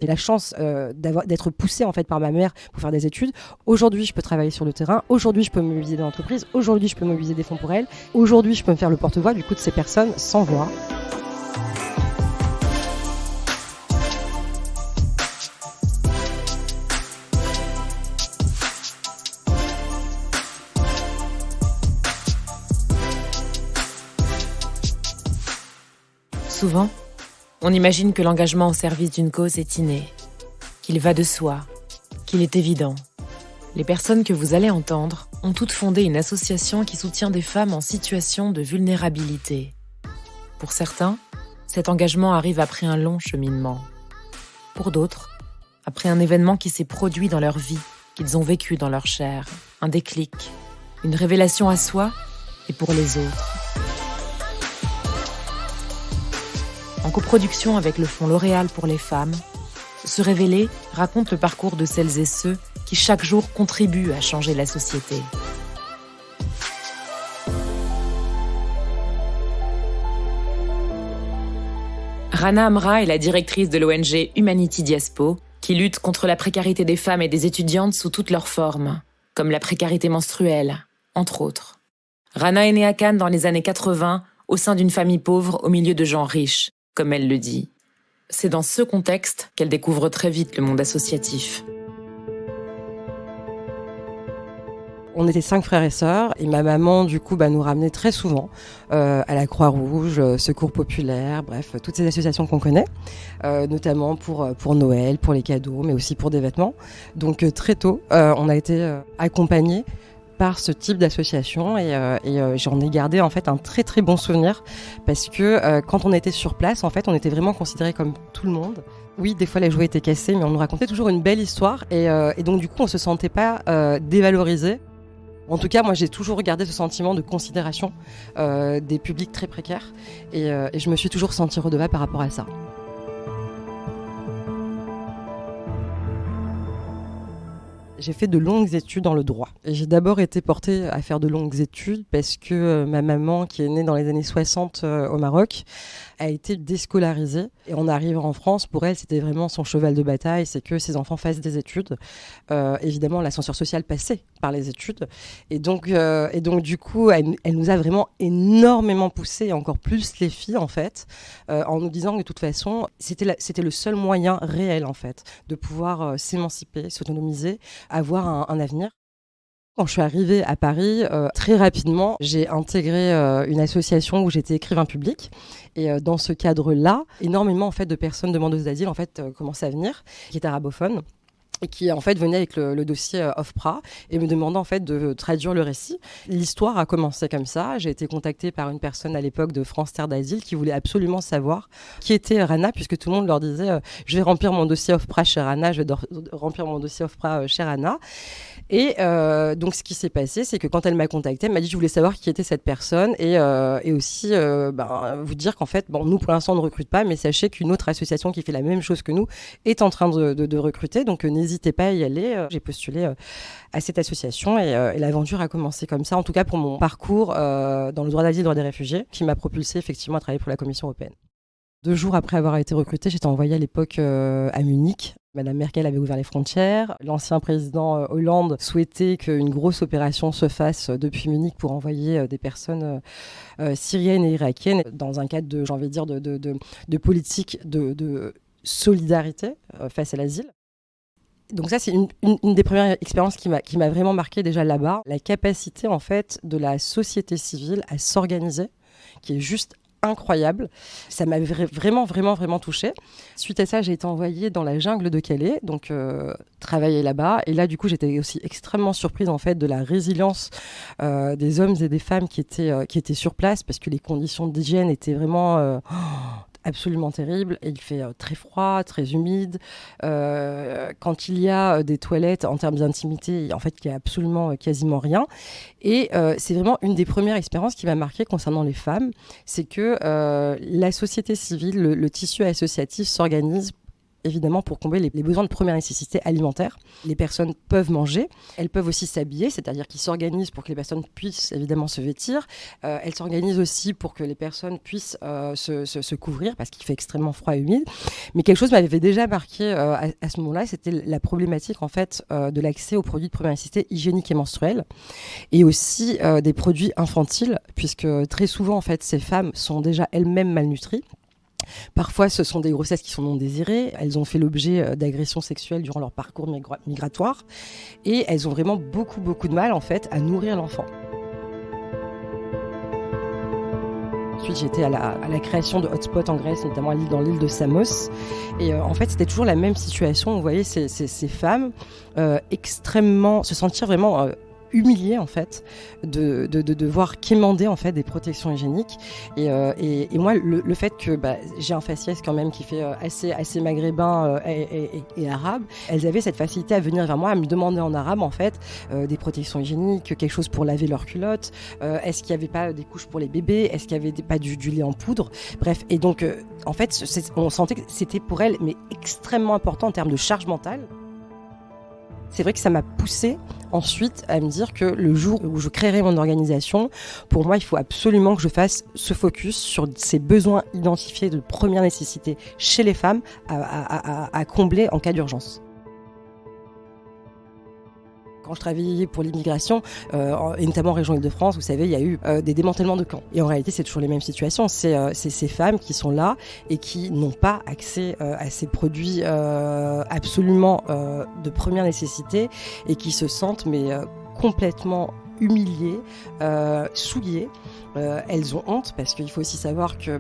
J'ai la chance d'être poussée en fait par ma mère pour faire des études. Aujourd'hui, je peux travailler sur le terrain. Aujourd'hui, je peux mobiliser des entreprises. Aujourd'hui, je peux mobiliser des fonds pour elles. Aujourd'hui, je peux me faire le porte-voix du coup de ces personnes sans voix. Souvent, on imagine que l'engagement au service d'une cause est inné, qu'il va de soi, qu'il est évident. Les personnes que vous allez entendre ont toutes fondé une association qui soutient des femmes en situation de vulnérabilité. Pour certains, cet engagement arrive après un long cheminement. Pour d'autres, après un événement qui s'est produit dans leur vie, qu'ils ont vécu dans leur chair, un déclic, une révélation à soi et pour les autres. En coproduction avec le Fonds L'Oréal pour les femmes, Se Révéler raconte le parcours de celles et ceux qui chaque jour contribuent à changer la société. Rana Amra est la directrice de l'ONG Humanity Diaspo, qui lutte contre la précarité des femmes et des étudiantes sous toutes leurs formes, comme la précarité menstruelle, entre autres. Rana est née à Cannes dans les années 80, au sein d'une famille pauvre au milieu de gens riches, comme elle le dit. C'est dans ce contexte qu'elle découvre très vite le monde associatif. On était 5 frères et sœurs et ma maman du coup nous ramenait très souvent à la Croix-Rouge, Secours Populaire, bref, toutes ces associations qu'on connaît, notamment pour Noël, pour les cadeaux, mais aussi pour des vêtements. Donc très tôt, on a été accompagnés par ce type d'association et j'en ai gardé en fait un très très bon souvenir parce que quand on était sur place, en fait, on était vraiment considérés comme tout le monde. Oui, des fois les jouets étaient cassés, mais on nous racontait toujours une belle histoire et donc du coup on se sentait pas dévalorisé. En tout cas, moi, j'ai toujours gardé ce sentiment de considération des publics très précaires et je me suis toujours sentie redevable par rapport à ça. J'ai fait de longues études dans le droit. Et j'ai d'abord été portée à faire de longues études parce que ma maman, qui est née dans les années 60 au Maroc, a été déscolarisée. Et en arrivant en France, pour elle, c'était vraiment son cheval de bataille, c'est que ses enfants fassent des études. Évidemment, l'ascenseur social passait par les études. Et donc du coup, elle nous a vraiment énormément poussé, et encore plus les filles, en fait, en nous disant que de toute façon, c'était le seul moyen réel, en fait, de pouvoir s'émanciper, s'autonomiser, avoir un avenir. Quand je suis arrivée à Paris, très rapidement, j'ai intégré une association où j'étais écrivain public. Et dans ce cadre-là, énormément en fait, de personnes demandeuses d'asile en fait, commençaient à venir, qui étaient arabophones. Et qui en fait venait avec le dossier OFPRA et me demandait en fait de traduire le récit. L'histoire a commencé comme ça. J'ai été contactée par une personne à l'époque de France Terre d'Asile qui voulait absolument savoir qui était Rana, puisque tout le monde leur disait je vais remplir mon dossier OFPRA chez Rana, je vais remplir mon dossier OFPRA chez Rana. Et donc ce qui s'est passé, c'est que quand elle m'a contactée, elle m'a dit je voulais savoir qui était cette personne et aussi vous dire qu'en fait, nous pour l'instant on ne recrute pas, mais sachez qu'une autre association qui fait la même chose que nous est en train de recruter, donc n'hésitez pas à y aller. J'ai postulé à cette association et l'aventure a commencé comme ça, en tout cas pour mon parcours dans le droit d'asile et droit des réfugiés, qui m'a propulsée effectivement à travailler pour la Commission européenne. 2 jours après avoir été recrutée, j'étais envoyée à l'époque à Munich. Madame Merkel avait ouvert les frontières. L'ancien président Hollande souhaitait qu'une grosse opération se fasse depuis Munich pour envoyer des personnes syriennes et irakiennes dans un cadre de politique de solidarité face à l'asile. Donc ça, c'est une des premières expériences qui m'a vraiment marquée déjà là-bas. La capacité en fait de la société civile à s'organiser, qui est juste incroyable. Ça m'avait vraiment touchée. Suite à ça, j'ai été envoyée dans la jungle de Calais, donc travailler là-bas. Et là, du coup, j'étais aussi extrêmement surprise en fait de la résilience des hommes et des femmes qui étaient sur place, parce que les conditions d'hygiène étaient vraiment absolument terrible. Et il fait très froid, très humide. Quand il y a des toilettes, en termes d'intimité, en fait, il n'y a absolument quasiment rien. Et c'est vraiment une des premières expériences qui m'a marquée concernant les femmes. C'est que la société civile, le tissu associatif s'organise évidemment pour combler les besoins de première nécessité alimentaire. Les personnes peuvent manger, elles peuvent aussi s'habiller, c'est-à-dire qu'ils s'organisent pour que les personnes puissent évidemment se vêtir. Elles s'organisent aussi pour que les personnes puissent se couvrir parce qu'il fait extrêmement froid et humide. Mais quelque chose m'avait déjà marqué à ce moment-là, c'était la problématique en fait de l'accès aux produits de première nécessité hygiéniques et menstruels et aussi des produits infantiles puisque très souvent en fait ces femmes sont déjà elles-mêmes malnutries. Parfois, ce sont des grossesses qui sont non désirées. Elles ont fait l'objet d'agressions sexuelles durant leur parcours migratoire. Et elles ont vraiment beaucoup, beaucoup de mal, en fait, à nourrir l'enfant. Ensuite, j'étais à la création de hotspots en Grèce, notamment dans l'île de Samos. Et en fait, c'était toujours la même situation. Vous voyez ces femmes extrêmement se sentir vraiment humiliée en fait de devoir quémander en fait des protections hygiéniques et moi le fait que j'ai un faciès quand même qui fait assez maghrébin et arabe, elles avaient cette facilité à venir vers moi à me demander en arabe en fait des protections hygiéniques, quelque chose pour laver leurs culottes, est-ce qu'il n'y avait pas des couches pour les bébés, est-ce qu'il n'y avait pas du lait en poudre, bref, et donc en fait on sentait que c'était pour elles mais extrêmement important en termes de charge mentale. C'est vrai que ça m'a poussée ensuite à me dire que le jour où je créerai mon organisation, pour moi, il faut absolument que je fasse ce focus sur ces besoins identifiés de première nécessité chez les femmes à combler en cas d'urgence. Quand je travaillais pour l'immigration, et notamment en région Île-de-France, vous savez, il y a eu des démantèlements de camps. Et en réalité, c'est toujours les mêmes situations. C'est ces femmes qui sont là et qui n'ont pas accès à ces produits absolument de première nécessité et qui se sentent complètement humiliées, souillées. Elles ont honte parce qu'il faut aussi savoir que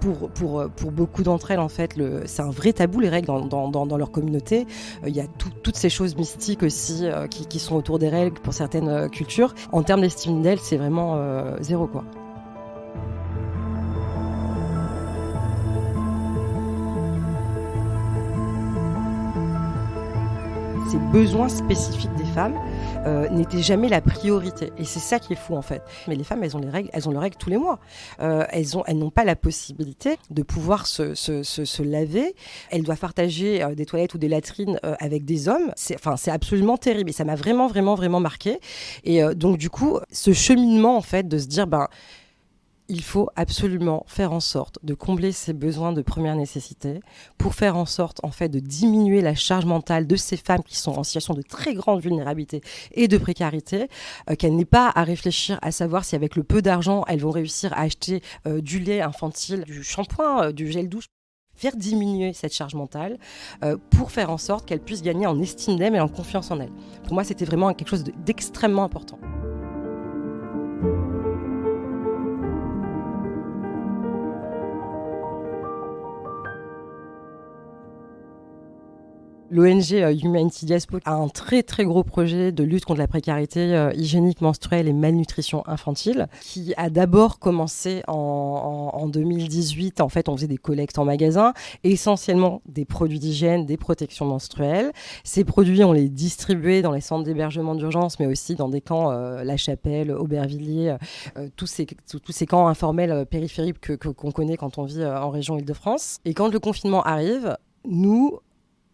pour beaucoup d'entre elles, en fait, c'est un vrai tabou, les règles, dans leur communauté. Il y a toutes ces choses mystiques aussi qui sont autour des règles pour certaines cultures. En termes d'estime d'elles, c'est vraiment zéro, quoi. Ces besoins spécifiques des femmes n'étaient jamais la priorité. Et c'est ça qui est fou en fait. Mais les femmes, elles ont leurs règles tous les mois. Elles n'ont pas la possibilité de pouvoir se laver. Elles doivent partager des toilettes ou des latrines avec des hommes. C'est absolument terrible. Et ça m'a vraiment, vraiment, vraiment marqué. Et donc du coup, ce cheminement en fait de se dire il faut absolument faire en sorte de combler ces besoins de première nécessité pour faire en sorte en fait de diminuer la charge mentale de ces femmes qui sont en situation de très grande vulnérabilité et de précarité, qu'elles n'aient pas à réfléchir à savoir si avec le peu d'argent elles vont réussir à acheter du lait infantile, du shampoing, du gel douche. Faire diminuer cette charge mentale pour faire en sorte qu'elles puissent gagner en estime d'elles et en confiance en elles. Pour moi, c'était vraiment quelque chose d'extrêmement important. L'ONG Humanity Diaspo a un très très gros projet de lutte contre la précarité hygiénique menstruelle et malnutrition infantile qui a d'abord commencé en 2018. En fait, on faisait des collectes en magasin, essentiellement des produits d'hygiène, des protections menstruelles. Ces produits, on les distribuait dans les centres d'hébergement d'urgence, mais aussi dans des camps, La Chapelle, Aubervilliers, tous ces camps informels périphériques qu'on connaît quand on vit en région Île-de-France. Et quand le confinement arrive, nous...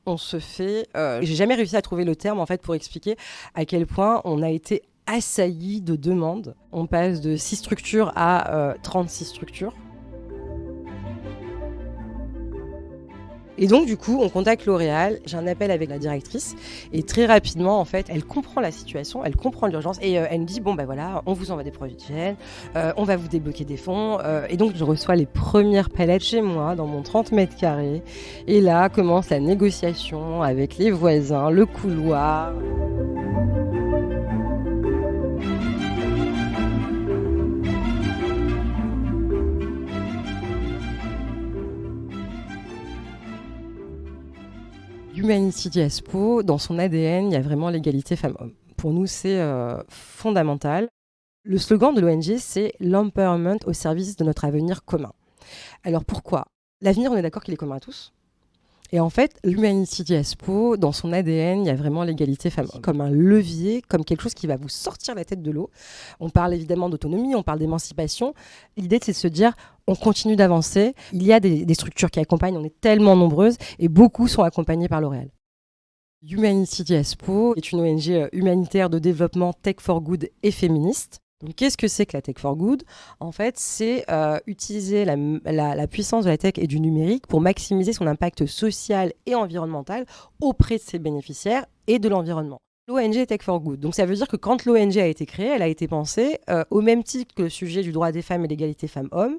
on se fait... j'ai jamais réussi à trouver le terme en fait pour expliquer à quel point on a été assailli de demandes. On passe de 6 structures à 36 structures. Et donc, du coup, on contacte L'Oréal, j'ai un appel avec la directrice, et très rapidement, en fait, elle comprend la situation, elle comprend l'urgence, et elle me dit, voilà, on vous envoie des produits d'hygiène, on va vous débloquer des fonds, et donc je reçois les premières palettes chez moi, dans mon 30 mètres carrés, et là commence la négociation avec les voisins, le couloir... Humanity Diaspo, dans son ADN, il y a vraiment l'égalité femmes-hommes. Pour nous, c'est fondamental. Le slogan de l'ONG, c'est « L'empowerment au service de notre avenir commun ». Alors pourquoi ? L'avenir, on est d'accord qu'il est commun à tous. Et en fait, l'Humanity Diaspo, dans son ADN, il y a vraiment l'égalité femmes-hommes comme un levier, comme quelque chose qui va vous sortir la tête de l'eau. On parle évidemment d'autonomie, on parle d'émancipation. L'idée, c'est de se dire, on continue d'avancer. Il y a des structures qui accompagnent, on est tellement nombreuses, et beaucoup sont accompagnées par L'Oréal. Humanity Diaspo est une ONG humanitaire de développement tech for good et féministe. Donc, qu'est-ce que c'est que la tech for good ? En fait, c'est utiliser la puissance de la tech et du numérique pour maximiser son impact social et environnemental auprès de ses bénéficiaires et de l'environnement. L'ONG est Tech for Good. Donc, ça veut dire que quand l'ONG a été créée, elle a été pensée au même titre que le sujet du droit des femmes et l'égalité femmes-hommes.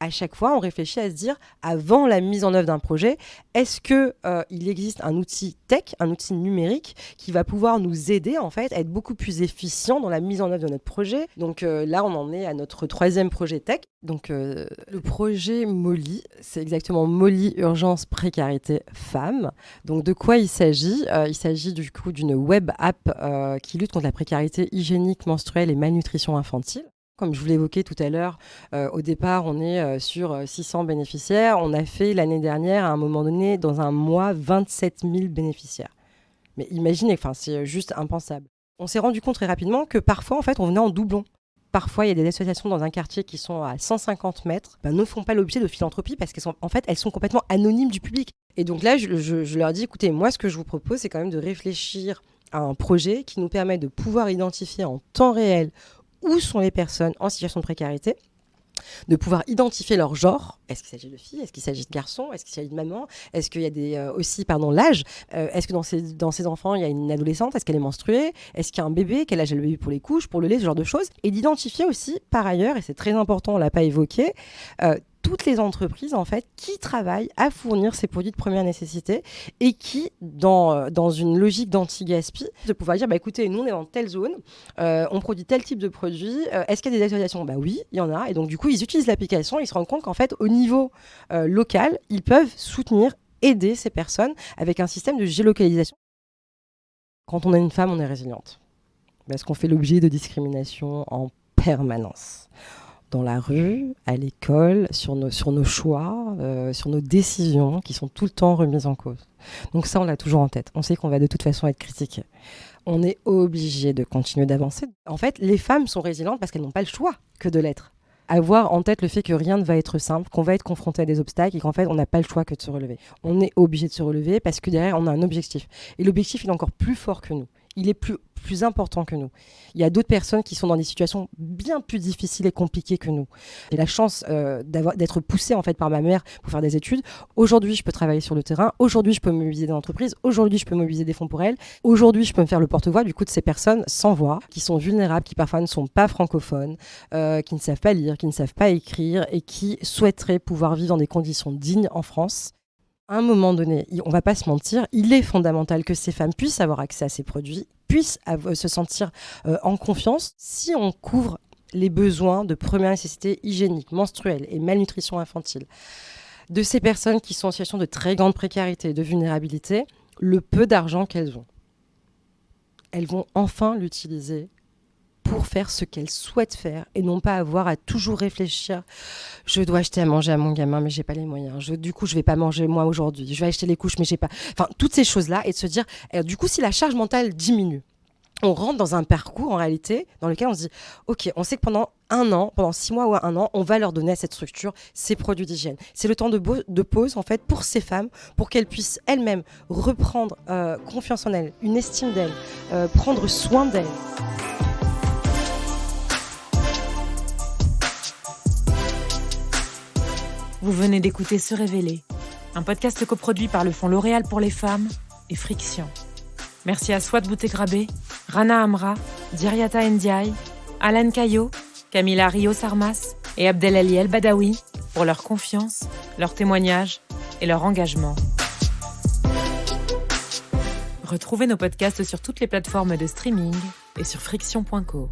À chaque fois, on réfléchit à se dire, avant la mise en œuvre d'un projet, est-ce qu'il existe un outil tech, un outil numérique qui va pouvoir nous aider en fait, à être beaucoup plus efficient dans la mise en œuvre de notre projet. Donc là, on en est à notre 3e projet tech. Donc le projet Molly, c'est exactement Molly Urgence Précarité Femmes. Donc de quoi il s'agit ? Il s'agit du coup d'une web app qui lutte contre la précarité hygiénique, menstruelle et malnutrition infantile. Comme je vous l'évoquais tout à l'heure, au départ, on est sur 600 bénéficiaires. On a fait l'année dernière, à un moment donné, dans un mois, 27 000 bénéficiaires. Mais imaginez, c'est juste impensable. On s'est rendu compte très rapidement que parfois, en fait, on venait en doublon. Parfois, il y a des associations dans un quartier qui sont à 150 mètres, ne font pas l'objet de philanthropie parce qu'elles sont complètement anonymes du public. Et donc là, je leur dis, écoutez, moi, ce que je vous propose, c'est quand même de réfléchir à un projet qui nous permet de pouvoir identifier en temps réel où sont les personnes en situation de précarité, de pouvoir identifier leur genre. Est-ce qu'il s'agit de filles ? Est-ce qu'il s'agit de garçons ? Est-ce qu'il s'agit de maman ? Est-ce qu'il y a l'âge ? Est-ce que dans ces enfants, il y a une adolescente ? Est-ce qu'elle est menstruée ? Est-ce qu'il y a un bébé ? Quel âge a le bébé pour les couches, pour le lait, ce genre de choses ? Et d'identifier aussi, par ailleurs, et c'est très important, on ne l'a pas évoqué, toutes les entreprises en fait qui travaillent à fournir ces produits de première nécessité et qui, dans une logique d'anti-gaspi, de pouvoir dire écoutez, nous on est dans telle zone, on produit tel type de produit, est-ce qu'il y a des associations ? Oui, il y en a. Et donc du coup, ils utilisent l'application, ils se rendent compte qu'en fait, au niveau local, ils peuvent soutenir, aider ces personnes avec un système de géolocalisation. Quand on est une femme, on est résiliente parce qu'on fait l'objet de discrimination en permanence. Dans la rue, à l'école, sur nos choix, sur nos décisions qui sont tout le temps remises en cause. Donc ça, on l'a toujours en tête. On sait qu'on va de toute façon être critiqué. On est obligé de continuer d'avancer. En fait, les femmes sont résilientes parce qu'elles n'ont pas le choix que de l'être. Avoir en tête le fait que rien ne va être simple, qu'on va être confronté à des obstacles et qu'en fait, on n'a pas le choix que de se relever. On est obligé de se relever parce que derrière, on a un objectif. Et l'objectif, il est encore plus fort que nous. Il est plus important que nous. Il y a d'autres personnes qui sont dans des situations bien plus difficiles et compliquées que nous. J'ai la chance d'être poussée en fait par ma mère pour faire des études. Aujourd'hui, je peux travailler sur le terrain. Aujourd'hui, je peux mobiliser des entreprises. Aujourd'hui, je peux mobiliser des fonds pour elles. Aujourd'hui, je peux me faire le porte-voix du coup de ces personnes sans voix, qui sont vulnérables, qui parfois ne sont pas francophones, qui ne savent pas lire, qui ne savent pas écrire et qui souhaiteraient pouvoir vivre dans des conditions dignes en France. À un moment donné, on ne va pas se mentir, il est fondamental que ces femmes puissent avoir accès à ces produits, puissent se sentir en confiance si on couvre les besoins de première nécessité hygiénique, menstruelle et malnutrition infantile. De ces personnes qui sont en situation de très grande précarité et de vulnérabilité, le peu d'argent qu'elles ont, elles vont enfin l'utiliser pour faire ce qu'elles souhaitent faire et non pas avoir à toujours réfléchir. Je dois acheter à manger à mon gamin, mais j'ai pas les moyens. Du coup, je vais pas manger moi aujourd'hui. Je vais acheter les couches, mais j'ai pas. Enfin, toutes ces choses-là et de se dire, du coup, si la charge mentale diminue, on rentre dans un parcours en réalité dans lequel on se dit, ok, on sait que pendant 1 an, pendant 6 mois ou 1 an, on va leur donner à cette structure ces produits d'hygiène. C'est le temps de pause en fait pour ces femmes, pour qu'elles puissent elles-mêmes reprendre confiance en elles, une estime d'elles, prendre soin d'elles. Vous venez d'écouter Se Révéler, un podcast coproduit par le Fonds L'Oréal pour les femmes et Friction. Merci à Swat Boutegrabé, Rana Amra, Diriata Ndiaye, Alan Caillot, Camila Rio-Sarmas et Abdelali El Badawi pour leur confiance, leur témoignage et leur engagement. Retrouvez nos podcasts sur toutes les plateformes de streaming et sur friction.co.